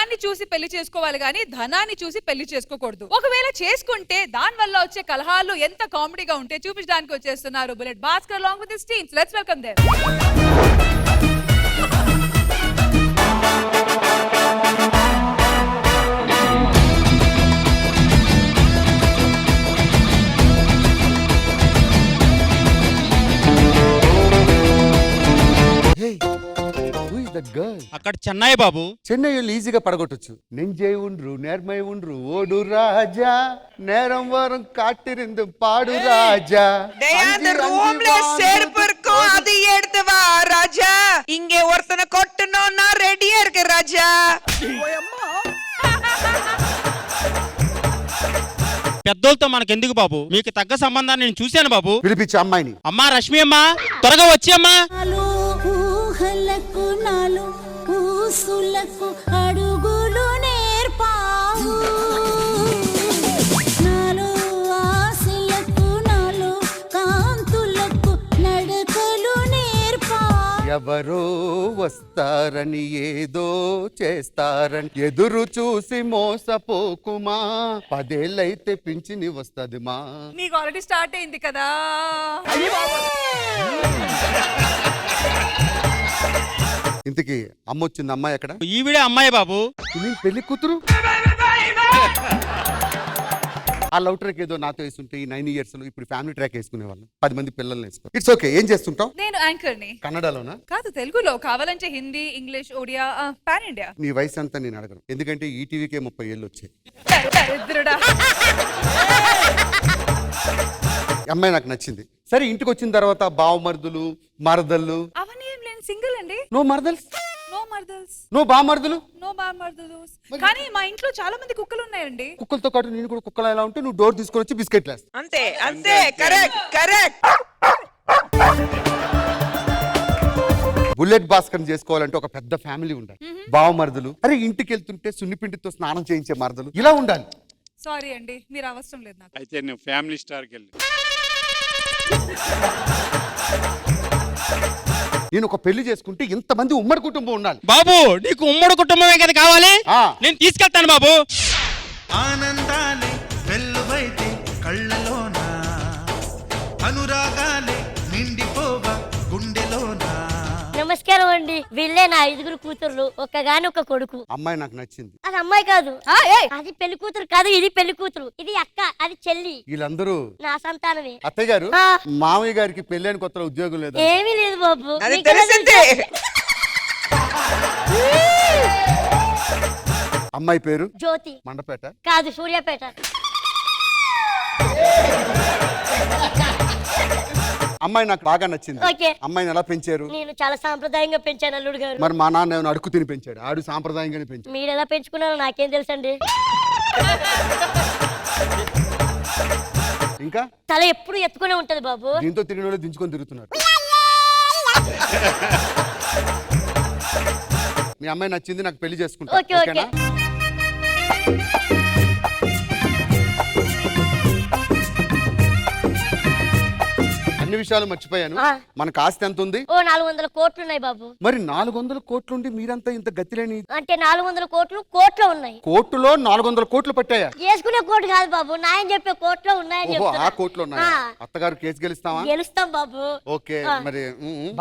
గుణాన్ని చూసి పెళ్లి చేసుకోవాలి గానీ ధనాన్ని చూసి పెళ్లి చేసుకోకూడదు. ఒకవేళ చేసుకుంటే దాని వల్ల వచ్చే కలహాలు ఎంత కామెడీగా ఉంటే చూపించడానికి వచ్చేస్తున్నారు bullet Bhaskar along with his teams. Let's welcome them. అక్కడ చెన్నై బాబు. చెన్నై ఈజీగా పడగొట్టొచ్చు. నెంజై ఉండ్రు నేర్మై ఉండ్రు ఓడు రాజా నేరం వరం కాటిరిందు పాడు రాజா அது எடுத்து வா ராஜா இங்கே ஒருத்தனை கொட்டணும் நான் ரெடியா இருக்கேன் ராஜா. పెద్దోళ్ళతో మనకెందుకు బాబు, మీకు తగ్గ సంబంధాన్ని నేను చూశాను బాబు. పిలిపించి అమ్మాయిని. అమ్మా రష్మి అమ్మా, త్వరగా వచ్చి అమ్మా. అడుగులు నేర్పావు నాలో ఆశలకు నాలో కాంతులకు నడకలు నేర్పావు. ఎవరో వస్తారని ఏదో చేస్తారని ఎదురు చూసి మోసపోకుమా, 10 ఏళ్ళైతే పింఛని వస్తది మా. నీకు ఆల్రెడీ స్టార్ట్ అయింది కదా. ఇంతకీ అమ్మ వచ్చింది. అమ్మాయి ఎక్కడ? ఈవిడే అమ్మాయి బాబు. పెళ్లి కూతురు. ఆ లవ్ ట్రాక్ ఏదో నాతో వేస్తుంటే ఈ 9 years లో ఇప్పుడు ఫ్యామిలీ ట్రాక్ వేసుకునే వాళ్ళు 10 మంది పిల్లల్ని వేసుకో. It's okay. ఏం చేస్తుంటావు? నేను యాంకర్ ని. కన్నడలోనా? కాదు, తెలుగులో. కావాలంటే Hindi, English, Odia, pan India. నీ వయసు అంతా నేను అడగను, ఎందుకంటే ఈ టీవీకే 30 ఏళ్ళు వచ్చాయి. అమ్మాయి నాకు నచ్చింది. సరే, ఇంటికి వచ్చిన తర్వాత బావమర్దులు మరదళ్ళు అవన్నీ ఏం లేని సింగిల్ అండి. నో మరదల్స్, నో మర్దల్స్, నో బామర్దులు, నో బామర్దల్స్. కానీ మా ఇంట్లో చాలా మంది కుక్కలు ఉన్నాయండి. కుక్కలతో పాటు నేను కూడా కుక్కలా ఎలా ఉంటే నువ్వు డోర్ తీసుకొని వచ్చి బిస్కెట్ లేస్తా. అంతే అంతే. Correct correct. బుల్లెట్ భాస్కర్ చేసుకోవాలంటే ఒక పెద్ద ఫ్యామిలీ ఉండాలి. బావమర్దులు, అరే ఇంటికి వెళ్తుంటే సున్నిపిండితో స్నానం చేయించే మరదలు ఇలా ఉండాలి. సారీ అండి, మీరు అవసరం లేదు నాకు. అయితే నువ్వు ఫ్యామిలీ స్టార్కి వెళ్ళి. నేను ఒక పెళ్లి చేసుకుంటే ఇంతమంది ఉమ్మడి కుటుంబం ఉండాలి. బాబు నీకు ఉమ్మడి కుటుంబమే కదా కావాలి, నేను తీసుకెళ్తాను బాబు. ఆనందాలే వెల్లువైతే కళ్ళలోన, అనురాగాలే నిండిపోవా గుండెలోన. నమస్కారం అండి. వీళ్ళే నా 5 కూతుర్లు, ఒక్కగానొక్క కొడుకు. అమ్మాయి నాకు నచ్చింది. అది అమ్మాయి కాదు, అది పెళ్లి కూతురు కాదు, ఇది పెళ్లి కూతురు, ఇది అక్క, అది చెల్లి. వీళ్ళందరూ నా సంతానమే. అత్తయ్య గారు, మామయ్య గారికి పెళ్ళైన కొత్తలో ఉద్యోగం లేదు. ఏమీ లేదు బాబు. అది తెలిసిందే. అమ్మాయి పేరు జ్యోతి. మండపేట కాదు, సూర్యాపేట. అమ్మాయి నాకు బాగా నచ్చింది. ఓకే. అమ్మాయిని ఎలా పెంచారు? నేను చాలా సాంప్రదాయంగా పెంచాను అల్లుడు గారు. మరి మా నాన్న ఏమైనా అడుగు తిని పెంచాడు, ఆడు సాంప్రదాయంగానే పెంచాడు. మీరు ఎలా పెంచుకున్నారో నాకేం తెలుసండి. ఇంకా తల ఎప్పుడు ఎత్తుకునే ఉంటది బాబు. దీంతో తిరిగిన వాళ్ళు దించుకొని తిరుగుతున్నారు. మీ అమ్మాయి నచ్చింది, నాకు పెళ్లి చేసుకుంటా. Okay okay. అన్ని విషయాలు మర్చిపోయాను. మనకు ఆస్తి ఎంత ఉంది? ఓ 400 కోట్లు ఉన్నాయి బాబు. మరి 400 కోట్లు ఉండి మీరంతా ఇంత గతిలేని? అంటే 400 కోట్లు కోట్లో ఉన్నాయి. కోర్టులో 400 కోట్లు పట్టాయా? వేసుకునే కోట్లు కాదు బాబు, నాయన చెప్పే కోట్లో ఉన్నాయని చెప్తున్నా. ఆ కోట్లు ఉన్నాయా? అత్తగారు కేసు గెలుస్తావా? గెలుస్తాం బాబు. ఓకే. మరి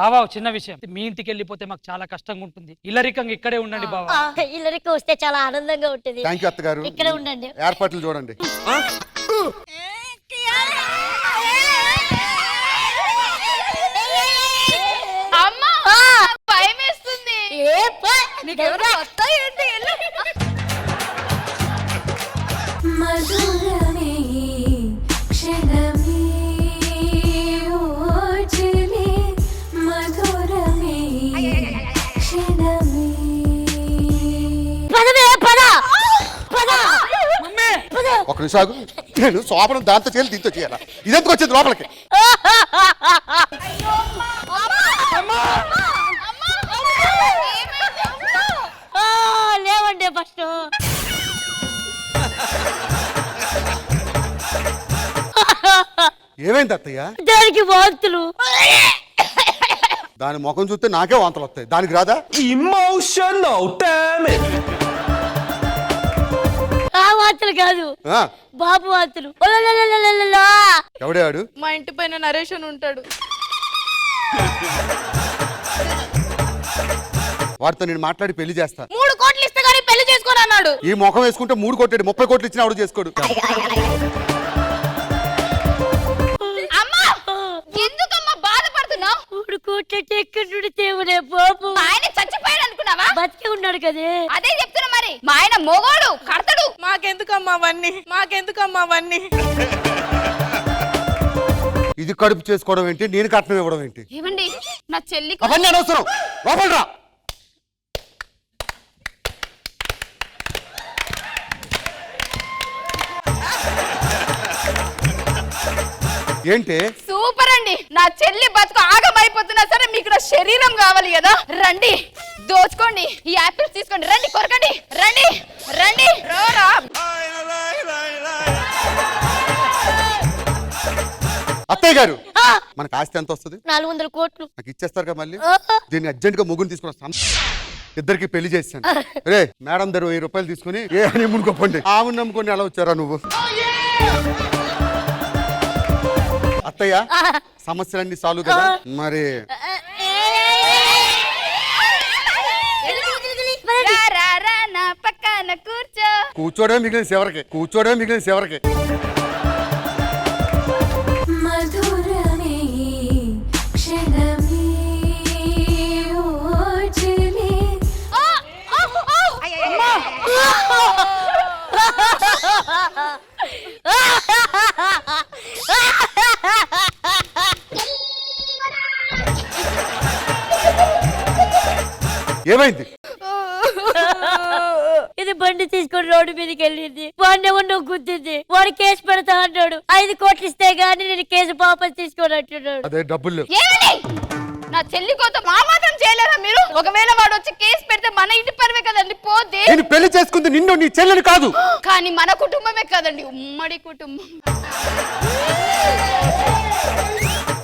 బావా చిన్న విషయం, మీ ఇంటికి వెళ్ళిపోతే మాకు చాలా కష్టంగా ఉంటుంది. ఇల్లరికంగా ఇక్కడే ఉండండి బావా. ఇల్లరికి వస్తే చాలా ఆనందంగా ఉంటుంది. థాంక్యూ అత్తగారు. ఇక్కడే ఉండండి. ఏర్పాట్లు చూడండి. మధురమే క్షణమే ఓజలే, మధురమే క్షణమే. పదవే పద పద. ఒక నిమిషం ఆగు. నేను శోభనం దాంతో చేయాలి, దీంతో చేయాలా? ఇదెందుకు వచ్చింది లోపలికి? లేవండి ఫస్ట్. ఏమైంది అత్తయ్య? దానికి వాంతులు. దాని ముఖం చూస్తే నాకే వాంతలు వస్తాయి, దానికి రాదా? Emotional damage. వాంతులు కాదు ఆ, బాబు వాంతులు ఒలలలలలలలా. ఎవడే ఆడు? మా ఇంటి పైన నరేష్ అని ఉంటాడు. వాడితో నేను మాట్లాడి పెళ్లి చేస్తా. 3 కోట్లు ఇస్తే గానీ పెళ్లి చేసుకోను అన్నాడు. ఈ ముఖం వేసుకుంటే 3 కోట్లు 30 కోట్లు ఇచ్చిన ఆవిడ చేసుకోడు. అమ్మా ఎందుకమ్మా బాధపడుతున్నావు? 3 కోట్లంటే ఎక్కడి నుండి తేవులే బాబు. మా ఆయన చచ్చిపోయాడు అనుకున్నావా? బతికి ఉన్నాడు కదే. అదే చెప్తున్నా మరి. మా ఆయన మొగోడు కడతాడు. మాకెందుకమ్మా అవన్నీ? ఇది కడుపు చేసుకోవడం ఏంటి, నేను కట్నం ఇవ్వడం ఏంటి? ఏమండి నా చెల్లి అవన్నీ అనవసరం. లోపలరా. ఏంటి? సూపర్ అండి. నా చెల్లి బతుకు ఆగమైపోతున్నా సరే మీకు నా శరీరం కావాలి కదా. రండి దోచుకోండి, ఈ యాపిల్స్ తీసుకోండి, రండి కొరకండి, రండి రండి రోరా. అత్తయ్య గారు, మనకు ఆస్తి ఎంత వస్తుంది? 400 కోట్లు. నాకు ఇచ్చేస్తారు కదా మళ్ళీ. దీన్ని అర్జెంట్ గా ముగ్గురు తీసుకుని వస్తాను. ఇద్దరికి పెళ్లి చేస్తాను. రే మేడం దగ్గర 1000 రూపాయలు తీసుకుని ఏ అని మునుకోపండి. ఆవును నమ్ముకొని ఎలా వచ్చారా నువ్వు? అత్తయ్య సమస్యలన్నీ సాల్వ్ కదా మరి. రా, రా, నా పక్కన కూర్చో. కూర్చోవడమే మిగిలిన శివరకి. మధురమే క్షణమే ఓజలే. ఏమైంది? ఇది బండి తీసుకొని రోడ్డు మీదకి వెళ్ళింది. వాడిని గుద్దింది. వాడు కేసు పెడతా అన్నాడు. 5 కోట్లు ఇస్తే గానీ నేను కేసు వాపస్ తీసుకొని అంటున్నాడు. అదే డబ్బులు లేవు. ఏమండి? నా చెల్లి కోత మా మాత్రం చేయలేరా మీరు? ఒకవేళ వాడు వచ్చి కేసు పెడితే మన ఇంటి పరువే కదండి పోతే. నేను పెళ్లి చేసుకుంది నిన్ను, నీ చెల్లెని కాదు. కానీ మన కుటుంబమే కదండి, ఉమ్మడి కుటుంబం.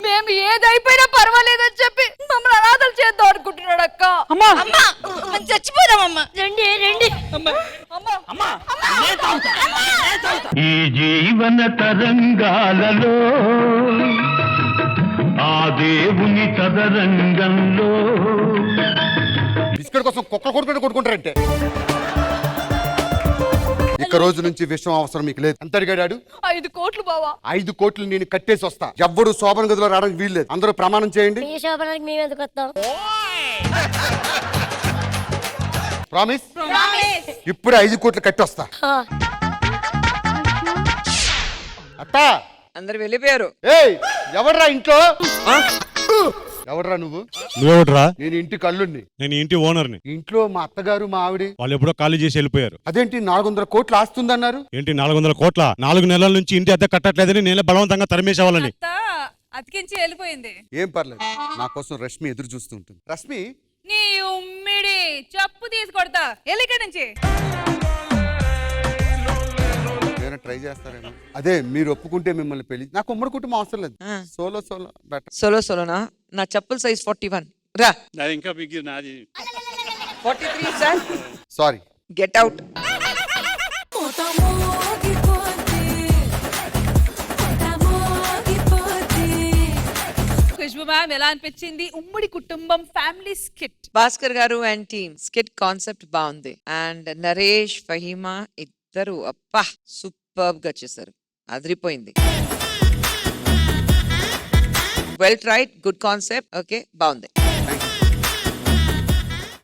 మేము ఏదైపోయినా పర్వాలేదని చెప్పి మమ్మల్ని అనాథలు చేద్దాం అనుకుంటున్నాడు అక్క. అమ్మా అమ్మా మనం చచ్చిపోదామమ్మా. రండి. ఈ జీవన తరంగాలలో ఆ దేవుని తదరంగంలో బిస్కెట్ కోసం కుక్కలు కొట్టుకుంటారంటే. ఇక రోజు నుంచి విషయం అవసరం మీకు లేదు. ఎంత అడిగాడు? 5 కోట్లు బావా. 5 కోట్లు నేను కట్టేసి వస్తా. ఎవ్వడు శోభన గదిలో రావడానికి వీల్లేదు. అందరూ ప్రమాణం చేయండి. మీ శోభనానికి మేము ఎందుకు వస్తాం? ప్రామిస్. ఇప్పుడు 5 కోట్లు కట్టి వస్తా. అత్త అందరు వెళ్ళిపోయారు. ఏయ్ ఎవడ్రా ఇంట్లో? ఎవడ్రా నువ్వు? నువ్వెవడ్రా? నేను ఇంటి కల్లుణ్ణి. నేను ఇంటి ఓనర్ని. ఇంట్లో మా అత్తగారు మా ఆవిడ. వాళ్ళు ఎప్పుడో ఖాళీ చేసి వెళ్ళిపోయారు. అదేంటి 400 కోట్లు ఆస్తుందన్నారు? ఏంటి 400 కోట్ల? 4 నెలల నుంచి ఇంటి అద్దె కట్టట్లేదని నేనే బలవంతంగా తరిమేసేవాళ్ళని. అత్త అతికించి వెళ్ళిపోయింది. ఏం పర్లేదు, నా కోసం రష్మి ఎదురు చూస్తూ ఉంటుంది. రష్మి నీ ఉమ్మిడి చెప్పు తీసుకొడతా. ఎల్లిక్కడి నుంచి. ఏమైనా ట్రై చేస్తారేమో. అదే మీరు ఒప్పుకుంటే మిమ్మల్ని పెళ్లి. నాకు ఉమ్మడి కుటుంబం అవసరం లేదు. Solo better. సోలోనా? నా చెప్పుల సైజ్ 41. రా. ఇంకా బిగ్గి నాది 43 sir. Sorry. Get out. Khushbu ma'am ఎలా అనిపించింది ఉమ్మడి కుటుంబం ఫ్యామిలీ స్కిట్? భాస్కర్ గారు అండ్ టీమ్ స్కిట్ కాన్సెప్ట్ బాగుంది. అండ్ నరేష్, ఫహీమా ఇద్దరు అప్పా సూపర్బ్ గా చేశారు. అదిరిపోయింది. Well tried, good concept. Okay బాగుంది.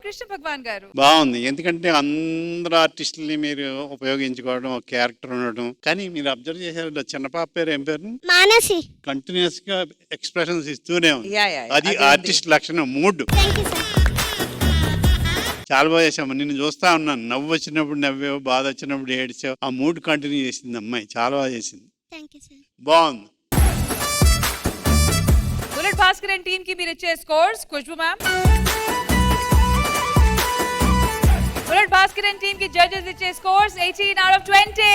కృష్ణ భగవాన్ గారు బాగుంది. ఎందుకంటే అందరు ఆర్టిస్టుల్ని మీరు ఉపయోగించుకోవడం, ఒక క్యారెక్టర్ ఉండడం. కానీ మీరు అబ్జర్వ్ చేశారు చిన్న పాప పేరు ఏం పేరు? మానసి. కంటిన్యూస్ గా ఎక్స్ప్రెషన్స్ ఇస్తూనే ఉంది. Yeah. అది ఆర్టిస్ట్ లక్షణం. మూడ్ చాలా బాగా చేసాము. నిన్ను చూస్తా ఉన్నాను. నవ్వు వచ్చినప్పుడు నవ్వావు, బాధ వచ్చినప్పుడు ఏడ్చావు. ఆ మూడ్ కంటిన్యూ చేసింది అమ్మాయి. చాలా బాగా చేసింది. బాగుంది. బుల్లెట్ భాస్కర్ అండ్ టీమ్ కి మీరు ఇచ్చే scores. Khushbu ma'am. Bullet Bhaskar and team కి జడ్జెస్ ఇచ్చే స్కోర్స్ 18 out of 20.